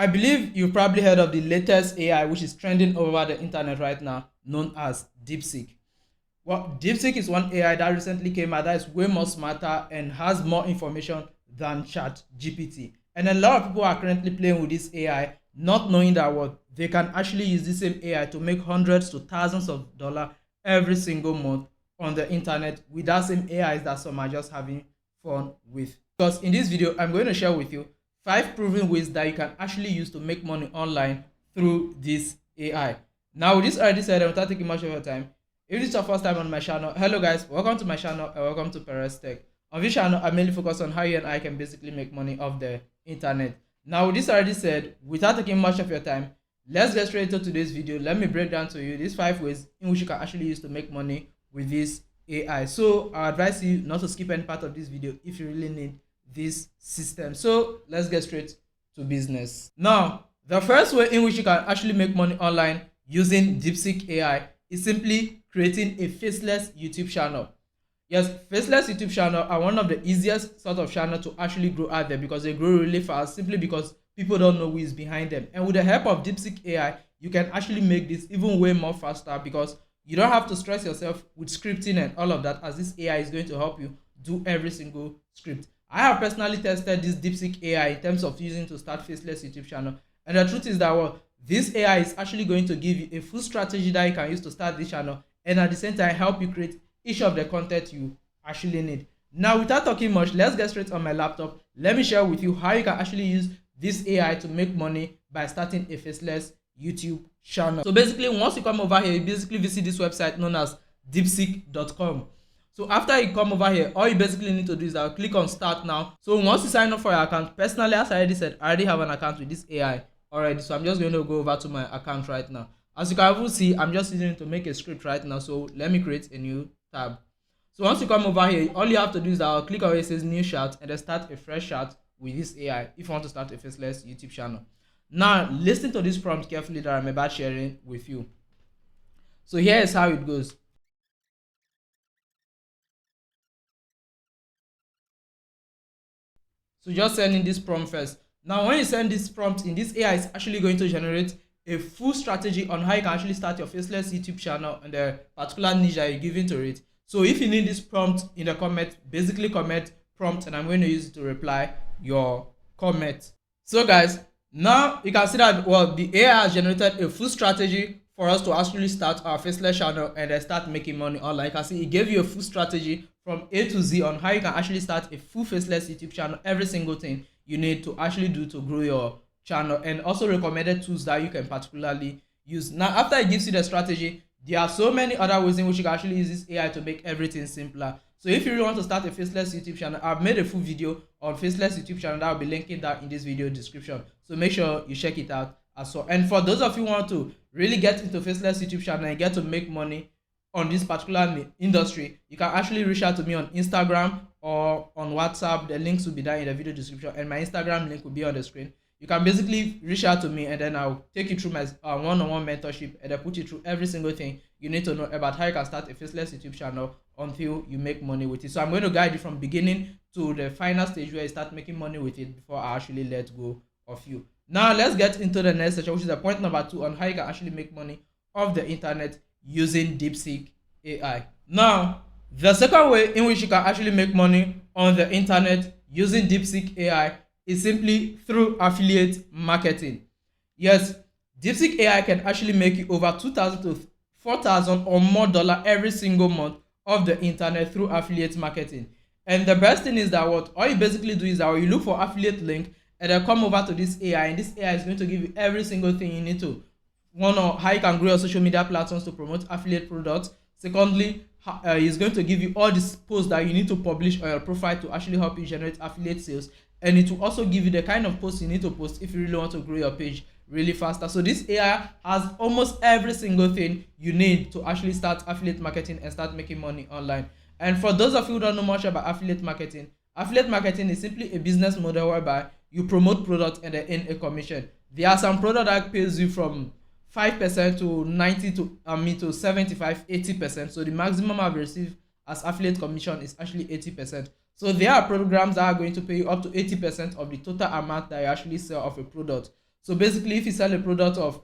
I believe you've probably heard of the latest AI which is trending over the internet right now, known as DeepSeek. Well, DeepSeek is one AI that recently came out that is way more smarter and has more information than ChatGPT. And a lot of people are currently playing with this AI, not knowing that what they can actually use this same AI to make hundreds to thousands of dollars every single month on the internet with that same AIs that some are just having fun with. Because in this video, I'm going to share with you 5 proven ways that you can actually use to make money online through this AI. Now, with this already said, and without taking much of your time, if this is your first time on my channel, hello guys, welcome to my channel and welcome to Perez Tech. On this channel, I mainly focus on how you and I can basically make money off the internet. Now, with this already said, without taking much of your time, let's get straight into today's video. Let me break down to you these 5 ways in which you can actually use to make money with this AI. So I advise you not to skip any part of this video if you really need this system. So let's get straight to business. Now, the first way in which you can actually make money online using DeepSeek AI is simply creating a faceless YouTube channel. Yes, faceless YouTube channel are one of the easiest sort of channel to actually grow out there because they grow really fast simply because people don't know who is behind them. And with the help of DeepSeek AI, you can actually make this even way more faster because you don't have to stress yourself with scripting and all of that, as this AI is going to help you do every single script. I have personally tested this DeepSeek AI in terms of using to start faceless YouTube channel, and the truth is that this AI is actually going to give you a full strategy that you can use to start this channel and at the same time help you create each of the content you actually need. Now, without talking much, let's get straight on my laptop. Let me share with you how you can actually use this AI to make money by starting a faceless YouTube channel. So basically, once you come over here, you basically visit this website known as deepseek.com. So after you come over here, all you basically need to do is click on start now. So once you sign up for your account, personally, as I already said, I already have an account with this AI already. So I'm just going to go over to my account right now. As you can even see, I'm just using it to make a script right now. So let me create a new tab. So once you come over here, all you have to do is click on where it says new chat and then start a fresh chat with this AI if you want to start a faceless YouTube channel. Now, listen to this prompt carefully that I'm about sharing with you. So here is how it goes. So just send in this prompt first. Now, when you send this prompt in, this AI is actually going to generate a full strategy on how you can actually start your faceless YouTube channel and the particular niche that you're giving to it. So if you need this prompt in the comment, basically comment prompt and I'm going to use it to reply your comment. So guys, now you can see that the AI has generated a full strategy for us to actually start our faceless channel and then start making money online. You can see it gave you a full strategy from A to Z on how you can actually start a full faceless YouTube channel, every single thing you need to actually do to grow your channel, and also recommended tools that you can particularly use. Now, after it gives you the strategy, there are so many other ways in which you can actually use this AI to make everything simpler. So if you really want to start a faceless YouTube channel, I've made a full video on faceless YouTube channel that I'll be linking that in this video description. So make sure you check it out as well. And for those of you who want to really get into faceless YouTube channel and get to make money on this particular industry, you can actually reach out to me on Instagram or on WhatsApp. The links will be there in the video description and my Instagram link will be on the screen. You can basically reach out to me and then I'll take you through my one-on-one mentorship and then put you through every single thing you need to know about how you can start a faceless YouTube channel until you make money with it. So I'm going to guide you from beginning to the final stage where you start making money with it before I actually let go of you. Now let's get into the next section, which is the point number 2 on how you can actually make money off the internet using DeepSeek AI. Now, the second way in which you can actually make money on the internet using DeepSeek AI is simply through affiliate marketing. Yes, DeepSeek AI can actually make you over $2,000 to $4,000 or more every single month off the internet through affiliate marketing. And the best thing is that all you basically do is that you look for affiliate link and then come over to this AI, and this AI is going to give you every single thing you need to. One, how you can grow your social media platforms to promote affiliate products. Secondly, it's going to give you all these posts that you need to publish on your profile to actually help you generate affiliate sales. And it will also give you the kind of posts you need to post if you really want to grow your page really faster. So this AI has almost every single thing you need to actually start affiliate marketing and start making money online. And for those of you who don't know much about affiliate marketing is simply a business model whereby you promote products and then earn a commission. There are some product that pays you from 5% to 90 to 75, 80%. So the maximum I've received as affiliate commission is actually 80%. So there are programs that are going to pay you up to 80% of the total amount that you actually sell of a product. So basically, if you sell a product of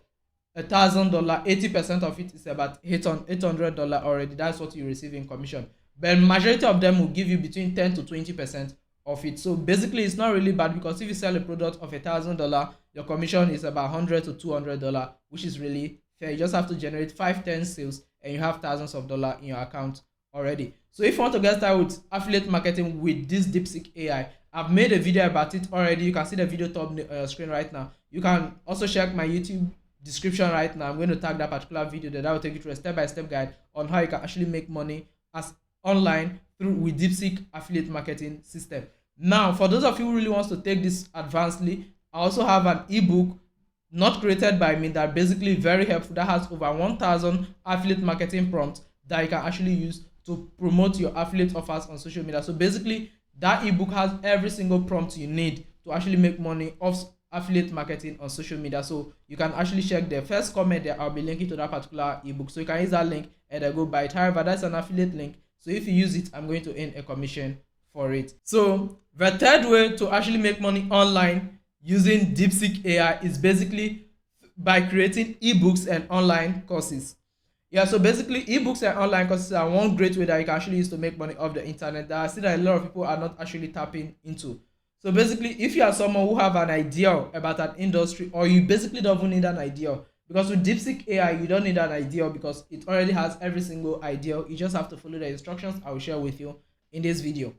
$1,000, 80% of it is about $800 already. That's what you receive in commission. But majority of them will give you between 10 to 20% of it. So basically, it's not really bad, because if you sell a product of $1,000, your commission is about $100 to $200, which is really fair. You just have to generate 5-10 sales, and you have thousands of dollars in your account already. So if you want to get started with affiliate marketing with this DeepSeek AI, I've made a video about it already. You can see the video thumbnail on your screen right now. You can also check my YouTube description right now. I'm going to tag that particular video that will take you through a step-by-step guide on how you can actually make money as online through with DeepSeek affiliate marketing system. Now, for those of you who really wants to take this advancedly, I also have an ebook not created by me that basically very helpful, that has over 1,000 affiliate marketing prompts that you can actually use to promote your affiliate offers on social media. So basically, that ebook has every single prompt you need to actually make money off affiliate marketing on social media. So you can actually check the first comment there. I'll be linking to that particular ebook, so you can use that link and then go buy it. However, that's an affiliate link, so if you use it, I'm going to earn a commission for it. So the third way to actually make money online using DeepSeek AI is basically by creating ebooks and online courses. Yeah, so basically ebooks and online courses are one great way that you can actually use to make money off the internet that I see that a lot of people are not actually tapping into. So basically, if you are someone who have an idea about an industry, or you basically don't even need an idea, because with DeepSeek AI, you don't need an idea because it already has every single idea. You just have to follow the instructions I will share with you in this video.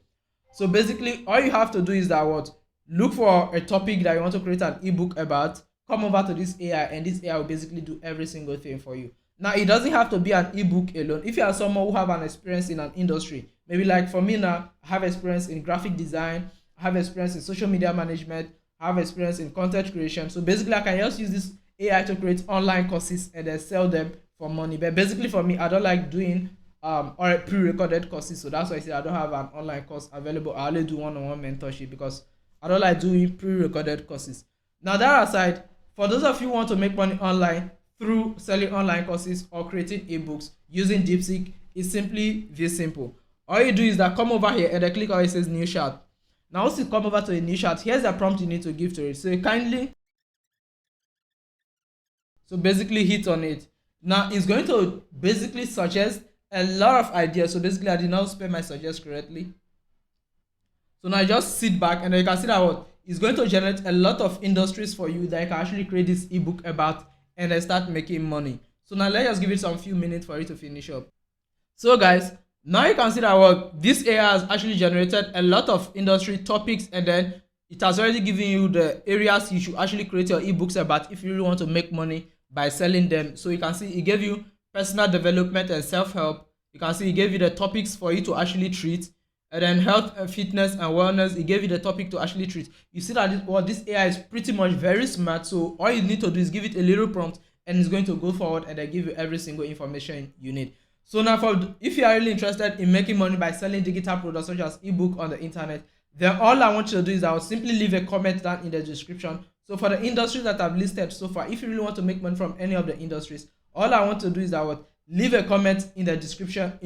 So basically, all you have to do is that what? Look for a topic that you want to create an ebook about, come over to this AI, and this AI will basically do every single thing for you. Now, it doesn't have to be an ebook alone. If you are someone who have an experience in an industry, maybe like for me now, I have experience in graphic design, I have experience in social media management, I have experience in content creation. So basically, I can just use this AI to create online courses and then sell them for money. But basically for me, I don't like doing or pre-recorded courses. So that's why I say I don't have an online course available. I only do one-on-one mentorship because I don't like doing pre-recorded courses. Now that aside, for those of you who want to make money online through selling online courses or creating ebooks using DeepSeek, it's simply this simple. All you do is that come over here and then click where it says new chat. Now once you come over to a new chat, here's the prompt you need to give to it. So you kindly, so basically hit on it. Now it's going to basically suggest a lot of ideas. So basically I did not spell my suggest correctly. So now just sit back and then you can see that what it's going to generate a lot of industries for you that you can actually create this ebook about and then start making money. So now let's just give it some few minutes for it to finish up. So guys, now you can see that what this AI has actually generated a lot of industry topics, and then it has already given you the areas you should actually create your ebooks about if you really want to make money by selling them. So you can see it gave you personal development and self-help. You can see it gave you the topics for you to actually treat, and then health and fitness and wellness, it gave you the topic to actually treat. You see that this AI is pretty much very smart. So all you need to do is give it a little prompt and it's going to go forward and then give you every single information you need. So now if you are really interested in making money by selling digital products such as ebook on the internet, then all I want you to do is I will simply leave a comment down in the description. So for the industries that I've listed so far, if you really want to make money from any of the industries, all I want to do is I would leave a comment in the description,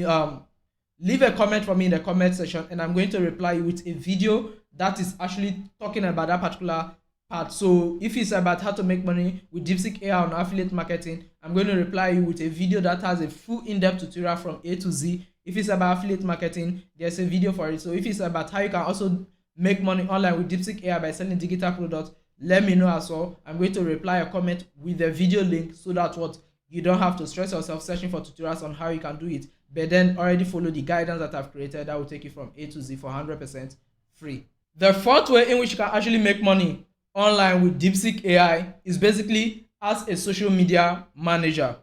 leave a comment for me in the comment section, and I'm going to reply you with a video that is actually talking about that particular part. So if it's about how to make money with DeepSeek AI on affiliate marketing, I'm going to reply you with a video that has a full in-depth tutorial from A to Z. If it's about affiliate marketing, there's a video for it. So if it's about how you can also make money online with DeepSeek AI by selling digital products, let me know as well. I'm going to reply a comment with the video link so that what you don't have to stress yourself searching for tutorials on how you can do it, but then already follow the guidance that I've created that will take you from A to Z for 100% free. The fourth way in which you can actually make money online with DeepSeek AI is basically as a social media manager.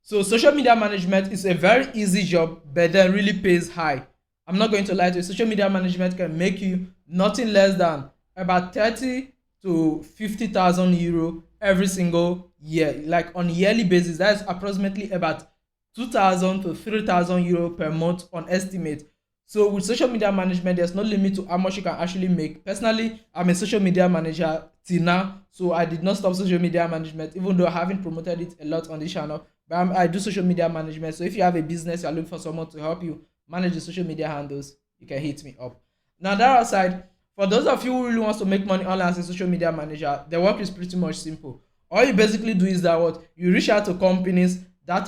So social media management is a very easy job, but then really pays high. I'm not going to lie to you. Social media management can make you nothing less than about 30 to 50,000 euro every single year. Like on a yearly basis, that's approximately about 2,000 to 3,000 euro per month on estimate. So with social media management, there's no limit to how much you can actually make. Personally, I'm a social media manager till now, so I did not stop social media management, even though I haven't promoted it a lot on this channel. But I do social media management. So if you have a business, you're looking for someone to help you manage the social media handles, you can hit me up. Now that aside, For those of you who really wants to make money online as a social media manager, the work is pretty much simple. All you basically do is that what you reach out to companies that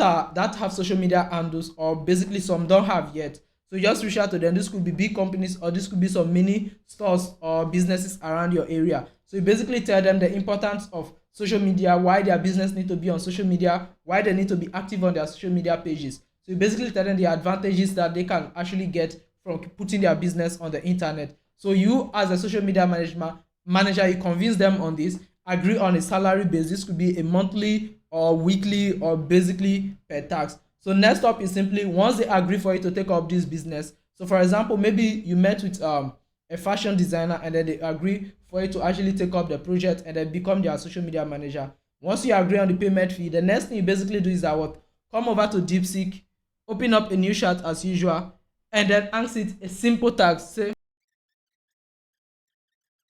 have social media handles, or basically some don't have yet. So you just reach out to them. This could be big companies, or this could be some mini stores or businesses around your area. So you basically tell them the importance of social media, why their business need to be on social media, why they need to be active on their social media pages. So you basically tell them the advantages that they can actually get from putting their business on the internet. So you, as a social media manager, you convince them on this, agree on a salary base. This could be a monthly or weekly or basically per tax. So next up is simply, once they agree for you to take up this business. So for example, maybe you met with a fashion designer, and then they agree for you to actually take up the project and then become their social media manager. Once you agree on the payment fee, the next thing you basically do is that what, come over to DeepSeek, open up a new chat as usual, and then ask it a simple task. Say,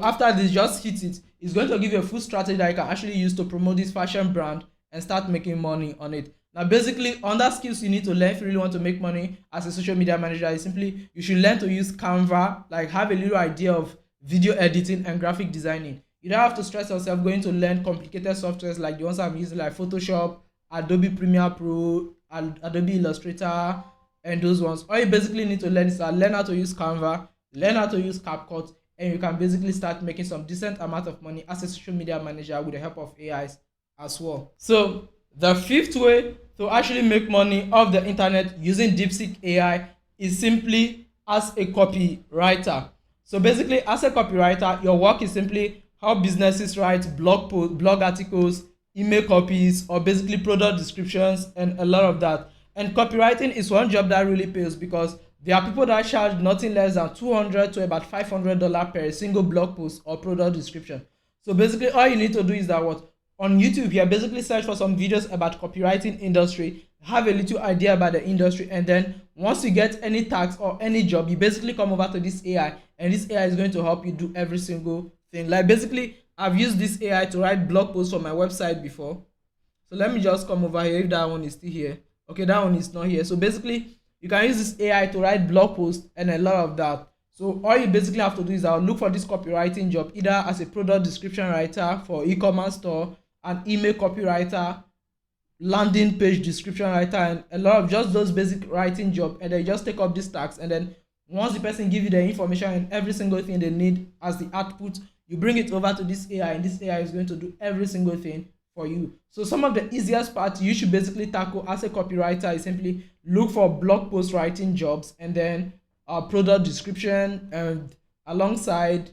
after this, just hit it. It's going to give you a full strategy that you can actually use to promote this fashion brand and start making money on it. Now, basically, other skills you need to learn if you really want to make money as a social media manager is simply, you should learn to use Canva, like have a little idea of video editing and graphic designing. You don't have to stress yourself going to learn complicated softwares like the ones I'm using, like Photoshop, Adobe Premiere Pro, Adobe Illustrator, and those ones. All you basically need to learn is learn how to use Canva, learn how to use CapCut, and you can basically start making some decent amount of money as a social media manager with the help of AIs as well. So the fifth way to actually make money off the internet using DeepSeek AI is simply as a copywriter. So basically, as a copywriter, your work is simply how businesses write blog posts, blog articles, email copies, or basically product descriptions, and a lot of that. And copywriting is one job that really pays, because there are people that charge nothing less than $200 to about $500 per single blog post or product description. So basically, all you need to do is that what, on YouTube, you basically search for some videos about copywriting industry, have a little idea about the industry, and then once you get any task or any job, you basically come over to this AI, and this AI is going to help you do every single thing. Like basically, I've used this AI to write blog posts for my website before. So let me just come over here if that one is still here. Okay, that one is not here. So basically, you can use this AI to write blog posts and a lot of that. So all you basically have to do is look for this copywriting job, either as a product description writer for e-commerce store, an email copywriter, landing page description writer, and a lot of just those basic writing job. And then you just take up these tasks, and then once the person give you the information and every single thing they need as the output, you bring it over to this AI, and this AI is going to do every single thing for you. So some of the easiest parts you should basically tackle as a copywriter is simply look for blog post writing jobs, and then product description, and alongside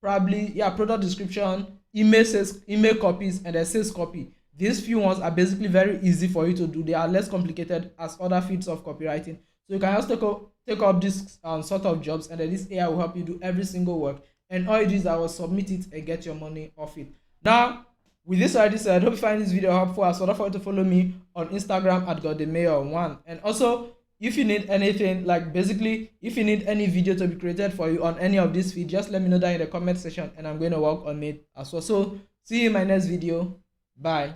probably product description, email copies, and then sales copy. These few ones are basically very easy for you to do. They are less complicated as other fields of copywriting. So you can just take up these sort of jobs, and then this AI will help you do every single work. And all you do is I will submit it and get your money off it. Now, with this already said, I hope you find this video helpful. As well, for you to follow me on Instagram at GodTheMayor1. And also, if you need anything, like basically, if you need any video to be created for you on any of these feeds, just let me know down in the comment section, and I'm going to work on it as well. So see you in my next video. Bye.